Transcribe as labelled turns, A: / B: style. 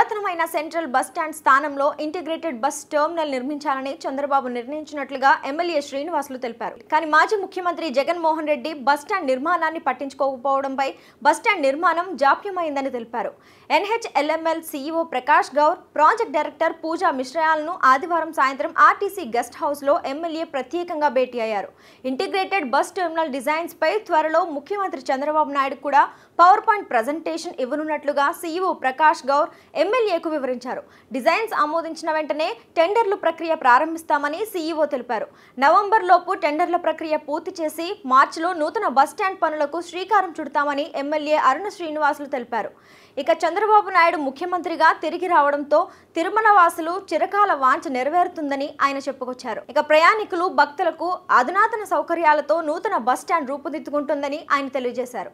A: పురాతనమైన central bus stand స్థానంలో integrated bus terminal నిర్మించాలని చంద్రబాబు నిర్ణయించినట్లుగా ఎమ్మెల్యే శ్రీనివాసులు తెలిపారు. కానీ మాజీ ముఖ్యమంత్రి జగన్మోహన్ రెడ్డి బస్ స్టాండ్ నిర్మాణాన్ని పట్టించుకోకపోవడంపై బస్ స్టాండ్ నిర్మాణం జాప్యమైందని తెలిపారు. NHLML CEO Prakash Gaur, project director Pooja మిశ్రాలను ఆదివారం సాయంత్రం ఆర్టీసీ గెస్ట్ హౌస్ లో ఎమ్మెల్యే ప్రత్యేకంగా భేటీ అయ్యారు. ఇంటిగ్రేటెడ్ బస్ టెర్మినల్ డిజైన్స్ పై త్వరలో ముఖ్యమంత్రి చంద్రబాబు నాయుడు కూడా పవర్ పాయింట్ ప్రజెంటేషన్ ఇవ్వనున్నట్లుగా CEO ప్రకాష్ గౌర్ ఎమ్మెల్యేకు వివరించారు. డిజైన్స్ ఆమోదించిన వెంటనే టెండర్ల ప్రక్రియ ప్రారంభిస్తామని CEO తెలిపారు. నవంబర్ లోపు టెండర్ల ప్రక్రియ పూర్తి చేసి మార్చిలో నూతన బస్ స్టాండ్ పనులకు శ్రీకారం చుడతామని ఎమ్మెల్యే అరుణ శ్రీనివాసులు తెలిపారు. ఇక చంద్రబాబు నాయుడు ముఖ్యమంత్రిగా తిరిగి రావడంతో తిరుమల వాసులు చిరకాల వాంఛ నెరవేరుతుందని ఆయన చెప్పుకొచ్చారు. ఇక ప్రయాణికులు, భక్తులకు అధునాతన సౌకర్యాలతో నూతన బస్ స్టాండ్ రూపుదిద్దుకుంటుందని ఆయన తెలియజేశారు.